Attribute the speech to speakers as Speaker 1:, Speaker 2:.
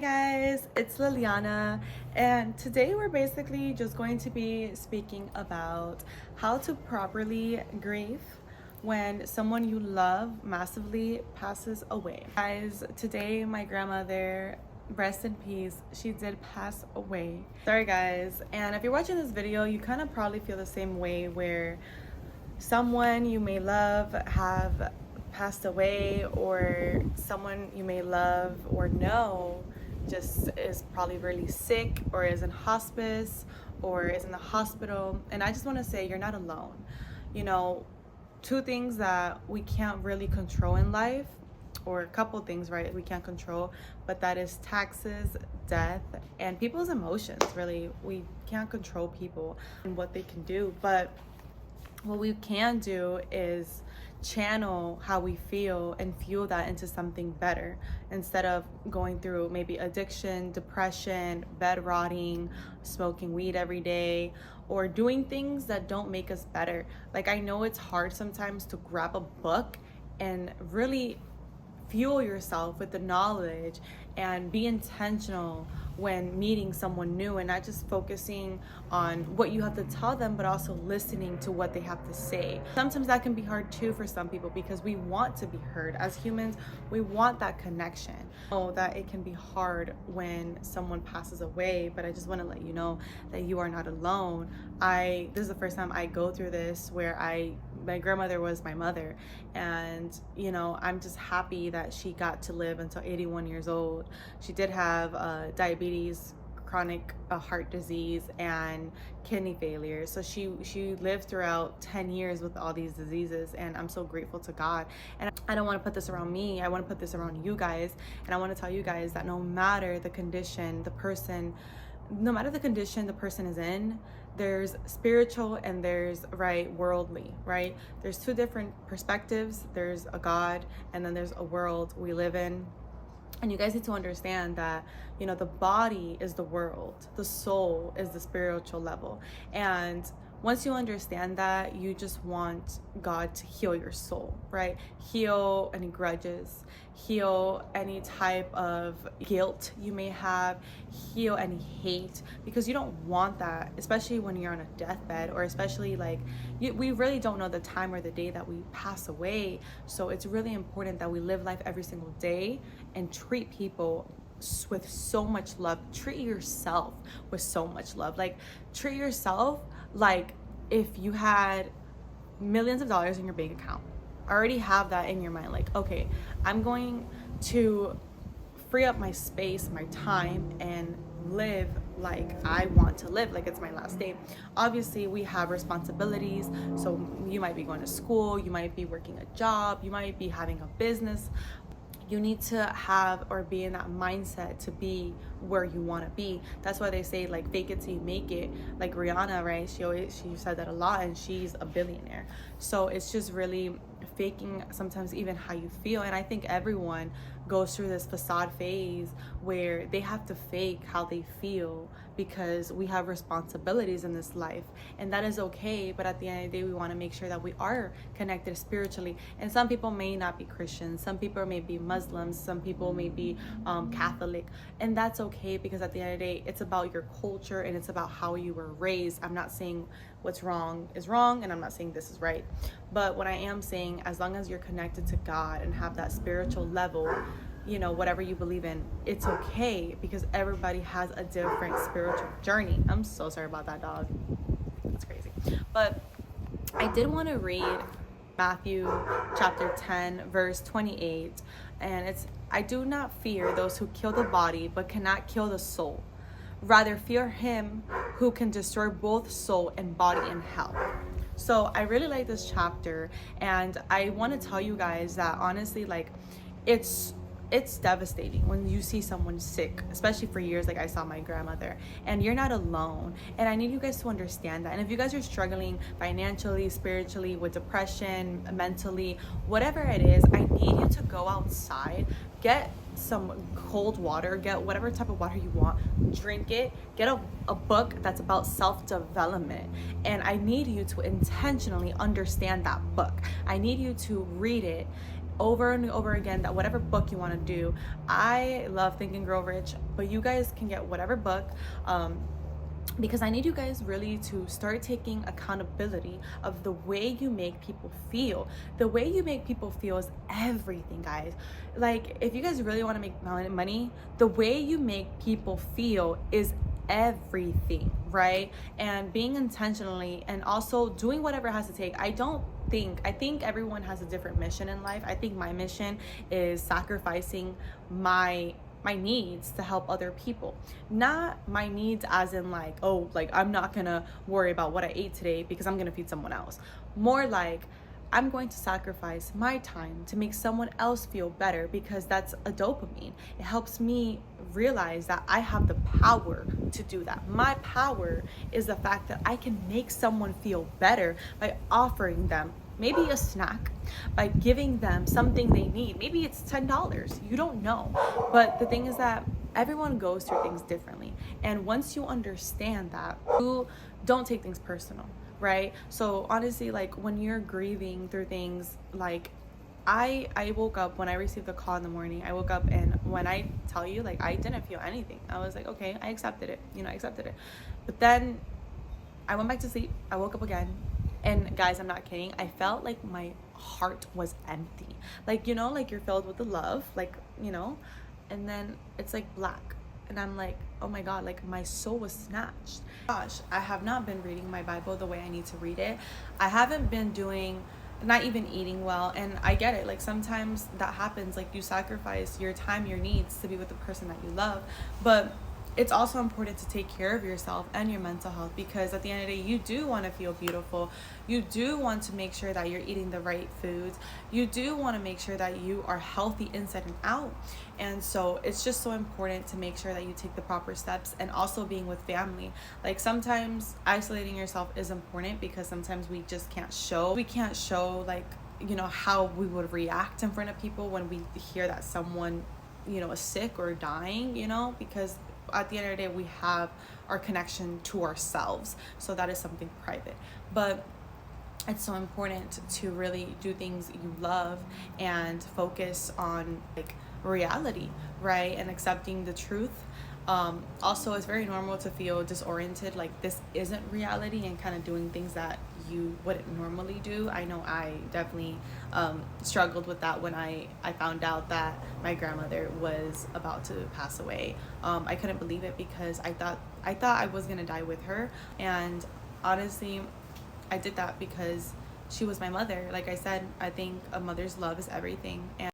Speaker 1: Hey guys, it's Liliana, and today we're basically just going to be speaking about how to properly grieve when someone you love massively passes away. Guys, today my grandmother, rest in peace, she did pass away. Sorry guys, and if you're watching this video, you kind of probably feel the same way where someone you may love have passed away, or someone you may love or know just is probably really sick or is in hospice or is in the hospital. And I just want to say you're not alone. You know, two things that we can't really control in life, or a couple things, right, we can't control, but that is taxes, death, and people's emotions. Really, we can't control people and what they can do, but what we can do is channel how we feel and fuel that into something better, instead of going through maybe addiction, depression, bed rotting, smoking weed every day, or doing things that don't make us better. Like, I know it's hard sometimes to grab a book and really fuel yourself with the knowledge and be intentional when meeting someone new, and not just focusing on what you have to tell them, but also listening to what they have to say. Sometimes that can be hard too for some people, because we want to be heard. As humans, we want that connection. Know that it can be hard when someone passes away, but I just want to let you know that you are not alone. This is the first time I go through this, where my grandmother was my mother, and I'm just happy that she got to live until 81 years old. She did have diabetes, chronic heart disease, and kidney failure. So she lived throughout 10 years with all these diseases, and I'm so grateful to God. And I don't want to put this around me, I want to put this around you guys. And I want to tell you guys that no matter the condition the person is in, there's spiritual and there's worldly, right? There's two different perspectives. There's a God, and then there's a world we live in. And you guys need to understand that, the body is the world, the soul is the spiritual level. And once you understand that, you just want God to heal your soul, right? Heal any grudges, heal any type of guilt you may have, heal any hate, because you don't want that, especially when you're on a deathbed, or especially we really don't know the time or the day that we pass away. So it's really important that we live life every single day and treat people with so much love. Treat yourself with so much love. Treat yourself like if you had millions of dollars in your bank account. Already have that in your mind. Okay, I'm going to free up my space, my time, and live like I want to live, like it's my last day. Obviously, we have responsibilities. So you might be going to school, you might be working a job, you might be having a business. You need to have or be in that mindset to be where you want to be. That's why they say fake it till you make it. Like Rihanna, right? She said that a lot, and she's a billionaire. So it's just really faking sometimes even how you feel. And I think everyone goes through this facade phase where they have to fake how they feel, because we have responsibilities in this life, and that is okay. But at the end of the day, we want to make sure that we are connected spiritually. And some people may not be Christians, some people may be Muslims, some people may be Catholic, and that's okay, because at the end of the day, it's about your culture and it's about how you were raised. I'm not saying what's wrong is wrong, and I'm not saying this is right, but what I am saying, as long as you're connected to God and have that spiritual level, whatever you believe in, it's okay, because everybody has a different spiritual journey. I'm so sorry about that, dog. That's crazy. But I did want to read Matthew chapter 10 verse 28, and I do not fear those who kill the body but cannot kill the soul. Rather fear him who can destroy both soul and body in hell. So I really like this chapter, and I want to tell you guys that honestly, it's devastating when you see someone sick, especially for years, like I saw my grandmother, and you're not alone. And I need you guys to understand that. And if you guys are struggling financially, spiritually, with depression, mentally, whatever it is, I need you to go outside, get some cold water, get whatever type of water you want, drink it, get a book that's about self-development, and I need you to intentionally understand that book. I need you to read it over and over again that whatever book you want to do, I love Think and Grow Rich, but you guys can get whatever book. Because I need you guys really to start taking accountability of the way you make people feel. The way you make people feel is everything, guys. Like, if you guys really want to make money, the way you make people feel is everything, right? And being intentionally and also doing whatever it has to take. I think everyone has a different mission in life. I think my mission is sacrificing my needs to help other people. Not my needs as in like, oh, like I'm not gonna worry about what I ate today because I'm gonna feed someone else. More like, I'm going to sacrifice my time to make someone else feel better because that's a dopamine. It helps me realize that I have the power to do that. My power is the fact that I can make someone feel better by offering them maybe a snack, by giving them something they need. Maybe it's $10. You don't know. But the thing is that everyone goes through things differently. And once you understand that, you don't take things personal, right? So honestly, like when you're grieving through things, like I woke up when I received the call in the morning. I woke up and when I tell you, like, I didn't feel anything. I was like, okay, I accepted it. I accepted it. But then I went back to sleep. I woke up again. And guys, I'm not kidding. I felt like my heart was empty. Like, like you're filled with the love, like, and then it's like black. And I'm like, oh my God, like my soul was snatched. Gosh, I have not been reading my Bible the way I need to read it. I haven't been not even eating well. And I get it. Like sometimes that happens. Like you sacrifice your time, your needs to be with the person that you love. But it's also important to take care of yourself and your mental health, because at the end of the day, you do want to feel beautiful. You do want to make sure that you're eating the right foods. You do want to make sure that you are healthy inside and out. And so it's just so important to make sure that you take the proper steps, and also being with family. Like sometimes isolating yourself is important because sometimes we just can't show like, how we would react in front of people when we hear that someone, is sick or dying, because at the end of the day, we have our connection to ourselves. So that is something private. But it's so important to really do things you love and focus on like reality, right? And accepting the truth. Also, it's very normal to feel disoriented, like this isn't reality, and kind of doing things that you wouldn't normally do. I know I definitely struggled with that when I found out that my grandmother was about to pass away. I couldn't believe it because I thought I was gonna die with her, and honestly, I did that because she was my mother. Like I said, I think a mother's love is everything. And